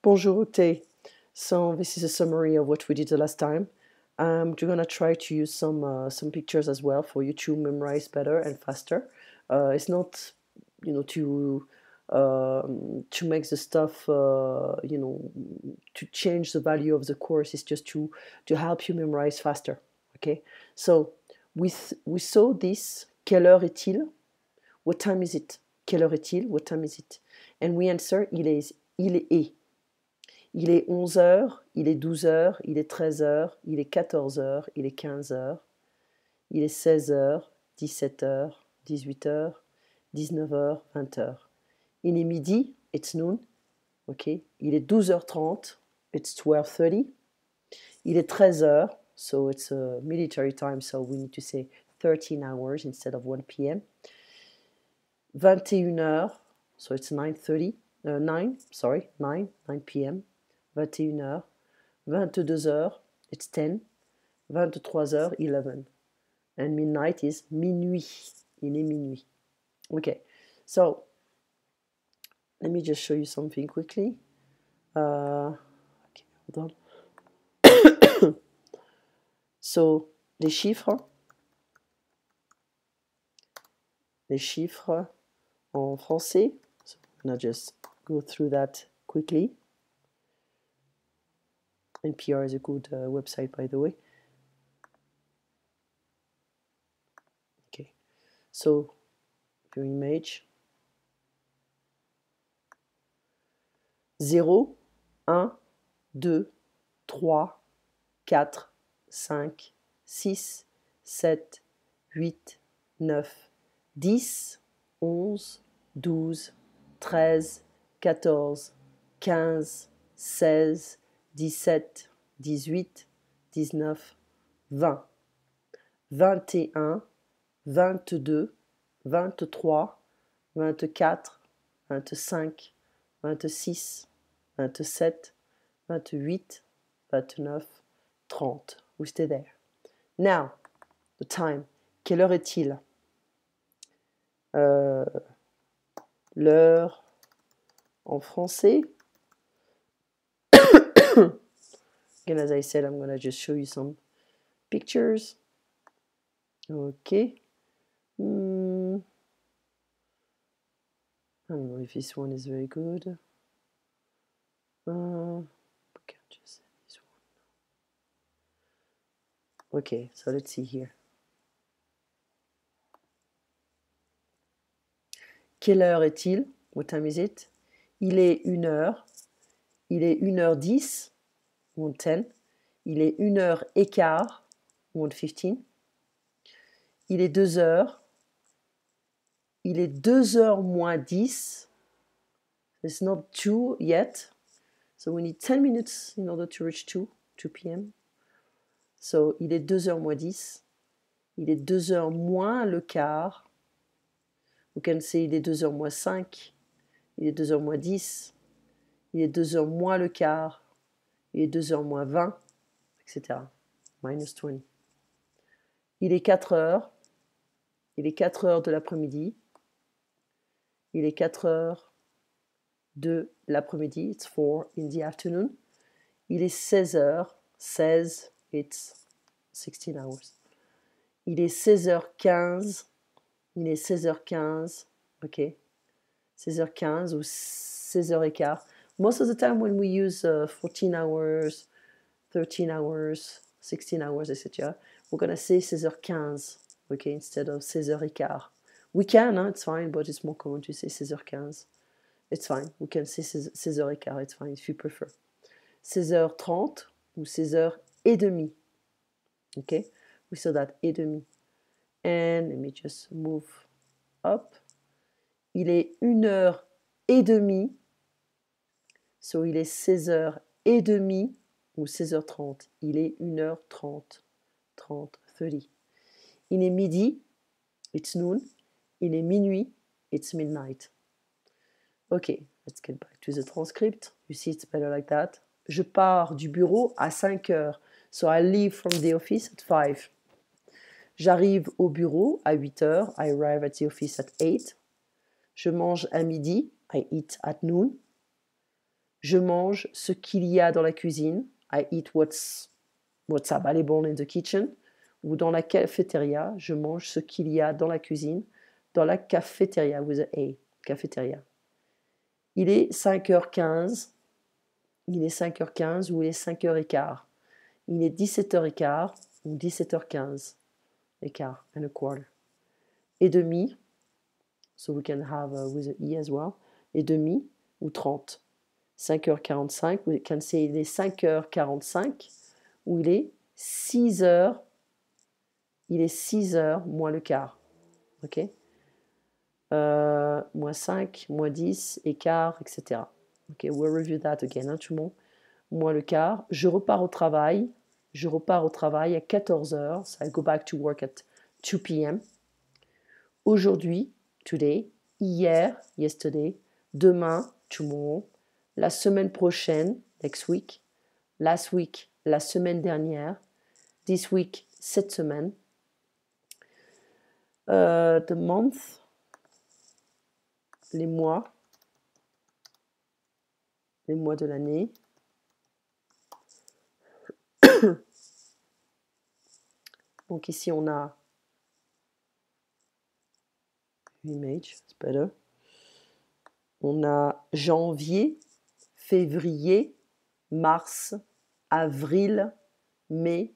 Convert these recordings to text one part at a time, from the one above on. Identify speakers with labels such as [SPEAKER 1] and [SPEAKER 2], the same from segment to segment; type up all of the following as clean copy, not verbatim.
[SPEAKER 1] Bonjour Ute. So this is a summary of what we did the last time. We're gonna try to use some pictures as well for you to memorize better and faster. It's not, to make the stuff, to change the value of the course. It's just to help you memorize faster. Okay. So we saw this. Quelle heure est-il? What time is it? Quelle heure est-il? What time is it? And we answer il est. Il est 11 heures, il est 12 heures, il est 13 heures, il est 14 heures, il est 15 heures, il est 16 heures, 17 heures, 18 heures, 19 heures, 20 heures. Il est midi, it's noon, ok. Il est 12h30, it's 12:30. Il est 13 heures, so it's a military time, so we need to say 13 hours instead of 1 p.m. 21 heures, so it's 9 p.m. 21 heures, 22 heures, it's 10, 23 heures, 11. And midnight is minuit. Il est minuit. Okay, so let me just show you something quickly. Okay, hold on. So, les chiffres en français. So I'm gonna just go through that quickly. NPR is a good website, by the way. Okay, so your image. 0, 1, 2, 3, 4, 5, 6, 7, 8, 9, 10, 11, 12, 13, 14, 15, 16, 17, 18, 19, 20, 21, 22, 23, 24, 25, 26, 27, 28, 29, 30. We stay there. Now, the time. Quelle heure est-il? L'heure en français. Again, as I said, I'm going to just show you some pictures. Okay. I don't know if this one is very good. We can just say this one. Okay, so let's see here. Quelle heure est-il? What time is it? Il est 1 heure. Il est 1h10. 1:10. Il est 1h15. 1:15. Il est 2 heures. Il est 2h moins 10. It's not 2 yet. So we need 10 minutes in order to reach 2 p.m. So il est 2h moins 10. Il est 2h moins le quart. We can say il est 2h moins 5. Il est 2h moins 10. Il est 2h moins le quart. Il est 2h moins 20, etc. Minus 20. Il est 4 heures. Il est 4 heures de l'après-midi. Il est 4 heures de l'après-midi. It's 4 in the afternoon. Il est 16 heures. 16, it's 16 hours. Il est 16h15. Il est 16h15. OK. 16h15 ou 16h15. Most of the time when we use 14 hours, 13 hours, 16 hours, etc., we're going to say 16h15, okay, instead of 16h15. We can, it's fine, but it's more common to say 16h15. It's fine. We can say 16h15, it's fine if you prefer. 16h30 ou 16h30. Okay, we saw that et demi. And let me just move up. Il est 1h30. So il est 16h30 ou 16h30. Il est 1h30. 30. Il est midi. It's noon. Il est minuit. It's midnight. Okay, let's get back to the transcript. You see it's better like that. Je pars du bureau à 5 heures. So I leave from the office at 5. J'arrive au bureau à 8 heures. I arrive at the office at 8. Je mange à midi. I eat at noon. Je mange ce qu'il y a dans la cuisine. I eat what's available in the kitchen. Ou dans la cafétéria, je mange ce qu'il y a dans la cuisine. Dans la cafétéria, with a A, cafétéria. Il est 5h15. Il est 5h15 ou il est 5h15. Il est 17h15 ou 17h15. Écart and a quarter. Et demi. So we can have with a E as well. Et demi ou 30. 5h45. We can say il est 5h45 ou il est 6h. Il est 6h moins le quart. OK? Moins 5, moins 10, écart, etc. OK, we'll review that again, hein, tout le monde. Moins le quart. Je repars au travail. Je repars au travail à 14h. So I go back to work at 2 p.m. Aujourd'hui, today. Hier, yesterday. Demain, tomorrow. La semaine prochaine, next week. Last week, la semaine dernière. This week, cette semaine. The month, les mois de l'année. Donc ici, on a image, it's better. On a janvier, février, mars, avril, mai,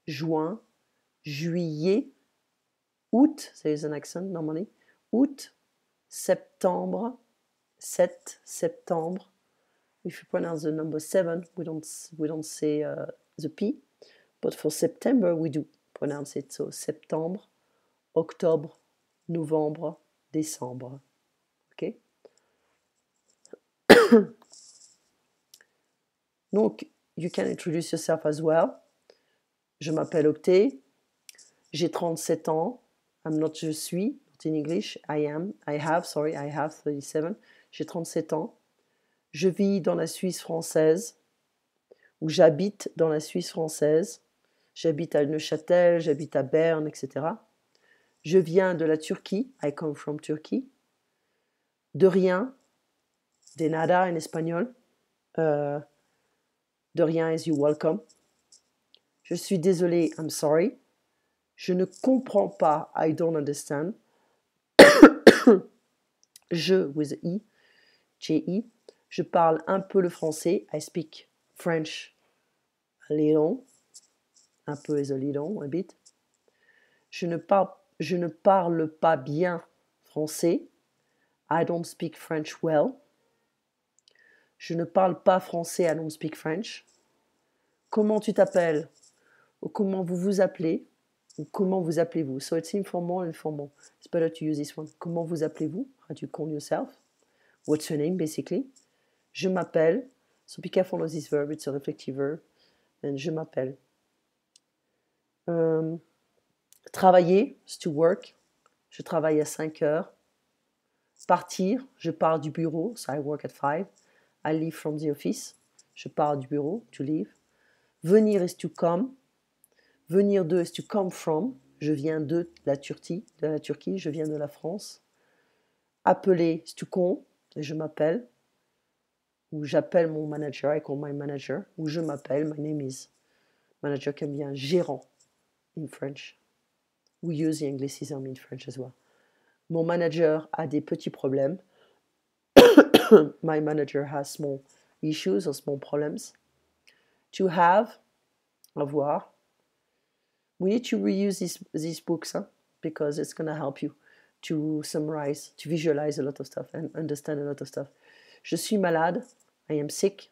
[SPEAKER 1] juin, juillet, août, there's an accent normally, août, septembre, 7 septembre. If you pronounce the number 7, we don't say the P, but for September we do pronounce it. So septembre, octobre, novembre, décembre. OK? Donc, you can introduce yourself as well. Je m'appelle Octet. J'ai 37 ans. Je suis, not in English. I have 37. J'ai 37 ans. Je vis dans la Suisse française, ou j'habite dans la Suisse française. J'habite à Neuchâtel, j'habite à Berne, etc. Je viens de la Turquie. I come from Turkey. De rien. De nada en espagnol. De rien is you welcome. Je suis désolé, I'm sorry. Je ne comprends pas, I don't understand. Je, with E, J-E. Je parle un peu le français. I speak French a little. Un peu is a little, a bit. Je ne parle pas bien français. I don't speak French well. Je ne parle pas français, I don't speak French. Comment tu t'appelles? Ou comment vous vous appelez? Ou comment vous appelez-vous? So it's informal and formal. It's better to use this one. Comment vous appelez-vous? How do you call yourself? What's your name, basically? Je m'appelle. So be careful of this verb. It's a reflective verb. And je m'appelle. Travailler, c'est to work. Je travaille à 5 heures. Partir, je pars du bureau. So I work at 5. I leave from the office. Je pars du bureau, to leave. Venir is to come. Venir de is to come from. Je viens de la Turquie, je viens de la France. Appeler is to call. Je m'appelle. Ou j'appelle mon manager, I call my manager. Ou je m'appelle, my name is. Manager can be un gérant in French. We use the Anglicism in French as well. Mon manager a des petits problèmes. My manager has small issues or small problems. To have, avoir. We need to reuse these books because it's going to help you to summarize, to visualize a lot of stuff and understand a lot of stuff. Je suis malade. I am sick.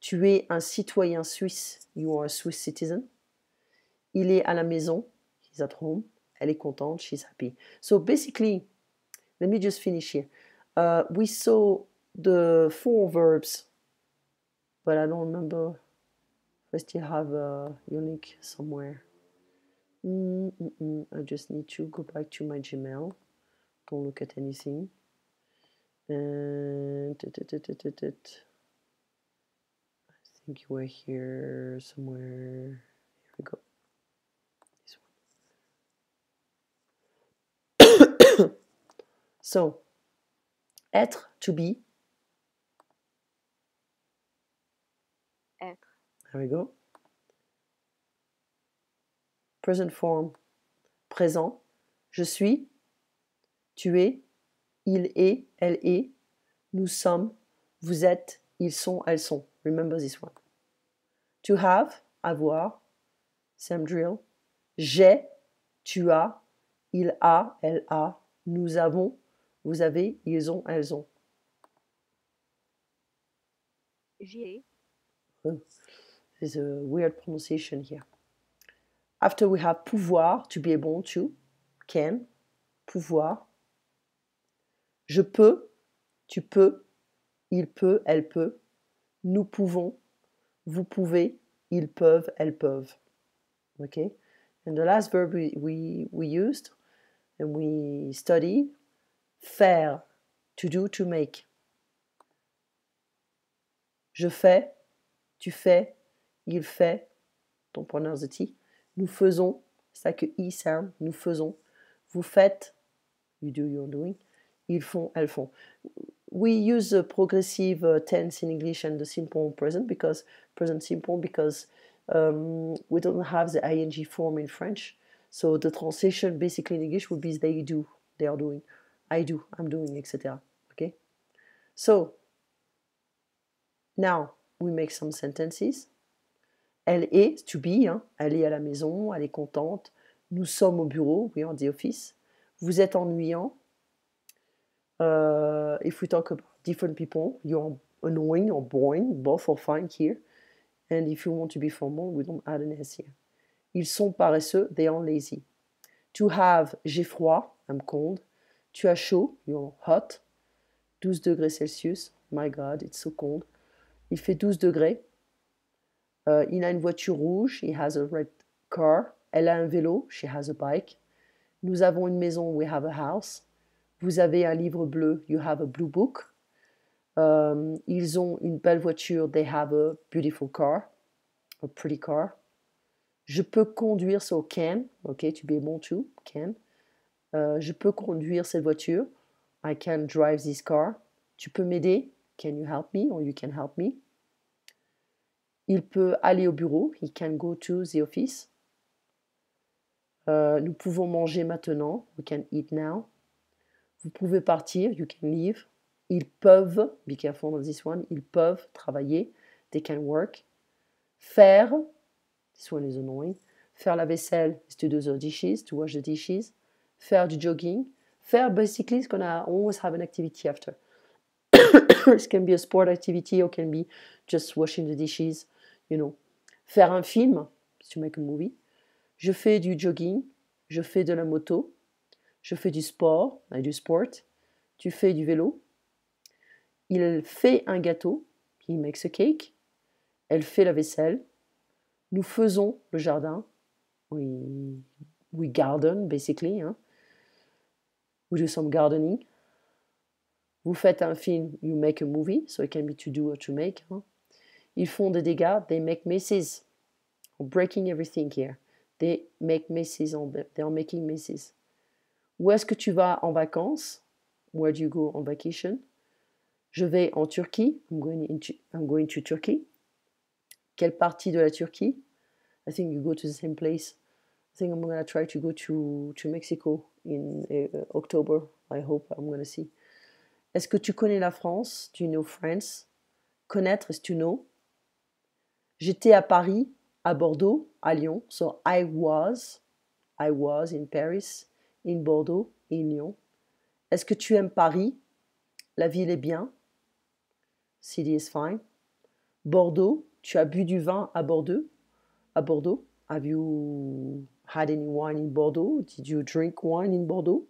[SPEAKER 1] Tu es un citoyen suisse. You are a Swiss citizen. Il est à la maison. He's at home. Elle est contente. She's happy. So basically, let me just finish here. We saw the 4 verbs, but I don't remember if I still have a unique somewhere. I just need to go back to my Gmail. Don't look at anything. And I think you were here somewhere. Here we go. This one. So, être, to be.
[SPEAKER 2] être.
[SPEAKER 1] There we go. Present form. Présent. Je suis. Tu es. Il est. Elle est. Nous sommes. Vous êtes. Ils sont. Elles sont. Remember this one. To have. Avoir. Same drill. J'ai. Tu as. Il a. Elle a. Nous avons. Vous avez. Ils ont. Elles ont.
[SPEAKER 2] J'ai.
[SPEAKER 1] There's a weird pronunciation here. After we have pouvoir, to be able to, can, pouvoir. Je peux, tu peux, il peut, elle peut. Nous pouvons, vous pouvez, ils peuvent, elles peuvent. Okay? And the last verb we used and we studied, faire, to do, to make. Je fais, tu fais, il fait, don't pronounce the T. Nous faisons, c'est like a E sound, nous faisons. Vous faites, you do, you're doing. Ils font, elles font. We use the progressive tense in English and the simple present present simple because we don't have the ing form in French. So the translation basically in English would be they do, they are doing, I do, I'm doing, etc. Okay. So now we make some sentences. Elle est, to be, hein, elle est à la maison, elle est contente. Nous sommes au bureau, we are at the office. Vous êtes ennuyant. If we talk about different people, you're annoying or boring, both are fine here. And if you want to be formal, we don't add an S here. Ils sont paresseux, they are lazy. To have, j'ai froid, I'm cold. Tu as chaud, you're hot. 12 degrés Celsius, my God, it's so cold. Il fait 12 degrés. Il a une voiture rouge, he has a red car. Elle a un vélo, she has a bike. Nous avons une maison, we have a house. Vous avez un livre bleu, you have a blue book. Ils ont une belle voiture, they have a beautiful car, a pretty car. Je peux conduire, so can, okay, to be able to, can. Je peux conduire cette voiture, I can drive this car. Tu peux m'aider, can you help me, or you can help me. Il peut aller au bureau, he can go to the office. Nous pouvons manger maintenant, we can eat now. Vous pouvez partir, you can leave. Ils peuvent, be careful of this one, ils peuvent travailler, they can work. Faire, this one is annoying. Faire la vaisselle is to do the dishes, to wash the dishes. Faire du jogging. Faire, basically, is gonna always have an activity after. It can be a sport activity or can be just washing the dishes, you know. Faire un film, to make a movie. Je fais du jogging, je fais de la moto. Je fais du sport, I do sport. Tu fais du vélo. Il fait un gâteau, he makes a cake. Elle fait la vaisselle. Nous faisons le jardin, we garden basically. Hein. We do some gardening. Vous faites un film, you make a movie, so it can be to do or to make. Hein. Ils font des dégâts, they make messes. I'm breaking everything here. They make messes, they are making messes. Où est-ce que tu vas en vacances? Where do you go on vacation? Je vais en Turquie. I'm going to Turkey. Quelle partie de la Turquie? I think you go to the same place. I think I'm going to try to go to Mexico in October. I hope I'm going to see. Est-ce que tu connais la France? Do you know France? Connaître is to know. J'étais à Paris, à Bordeaux, à Lyon. So I was in Paris, in Bordeaux, in Lyon. Est-ce que tu aimes Paris? La ville est bien. City is fine. Bordeaux, tu as bu du vin à Bordeaux? À Bordeaux? Have you had any wine in Bordeaux? Did you drink wine in Bordeaux?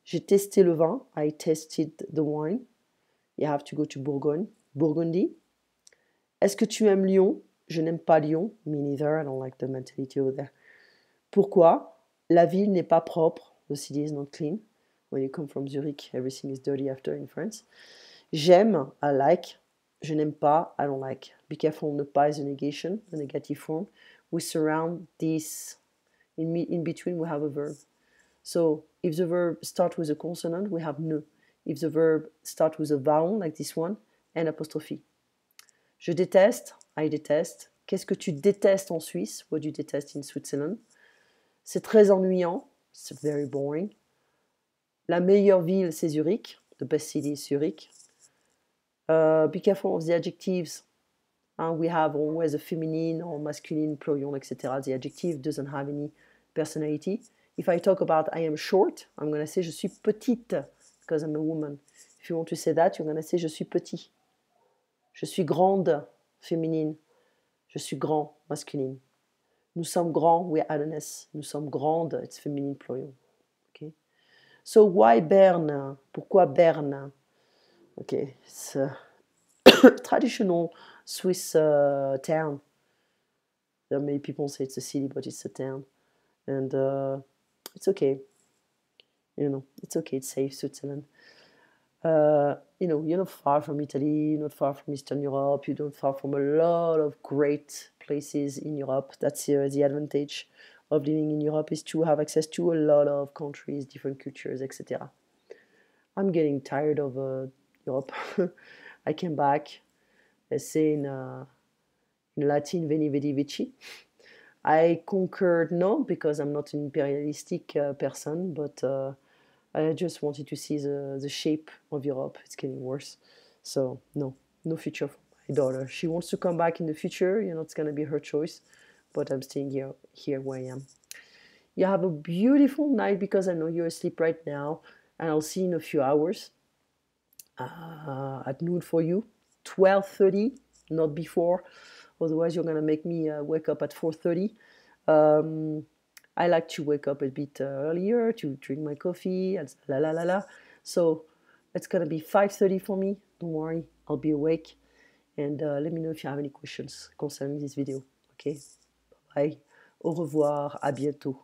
[SPEAKER 1] J'ai testé le vin. I tasted the wine. You have to go to Bourgogne. Burgundy. Est-ce que tu aimes Lyon? Je n'aime pas Lyon. Me neither. I don't like the mentality over there. Pourquoi? La ville n'est pas propre. The city is not clean. When you come from Zurich, everything is dirty after in France. J'aime, I like. Je n'aime pas, I don't like. Be careful, ne pas is a negation, a negative form. We surround this. In between, we have a verb. So, if the verb starts with a consonant, we have ne. If the verb starts with a vowel, like this one, and apostrophe. Je déteste, I déteste. Qu'est-ce que tu détestes en Suisse? What do you detest in Switzerland? C'est très ennuyant. It's very boring. La meilleure ville, c'est Zurich. The best city is Zurich. Be careful of the adjectives. We have always a feminine or masculine pronoun, etc. The adjective doesn't have any personality. If I talk about I am short, I'm going to say je suis petite because I'm a woman. If you want to say that, you're going to say je suis petit. Je suis grande, féminine. Je suis grand, masculine. Nous sommes grands, we add an S. Nous sommes grandes, it's feminine plural. Okay. So why Bern? Pourquoi Bern? Okay, it's a traditional Swiss town. There are many people say it's a city, but it's a town. And it's okay. You know, it's okay, it's safe, Switzerland. You know, you're not far from Italy, you're not far from Eastern Europe, you're not far from a lot of great places in Europe. That's the advantage of living in Europe, is to have access to a lot of countries, different cultures, etc. I'm getting tired of Europe. I came back, let's say in Latin, Veni Vidi Vici. I conquered, no, because I'm not an imperialistic person, but I just wanted to see the shape of Europe. It's getting worse. So, no future for my daughter. She wants to come back in the future. You know, it's going to be her choice. But I'm staying here where I am. You have a beautiful night, because I know you're asleep right now. And I'll see you in a few hours at noon for you. 12:30, not before. Otherwise, you're going to make me wake up at 4:30. I like to wake up a bit earlier to drink my coffee and la la la la. So it's gonna be 5:30 for me. Don't worry, I'll be awake. And let me know if you have any questions concerning this video. Okay, bye. Au revoir, à bientôt.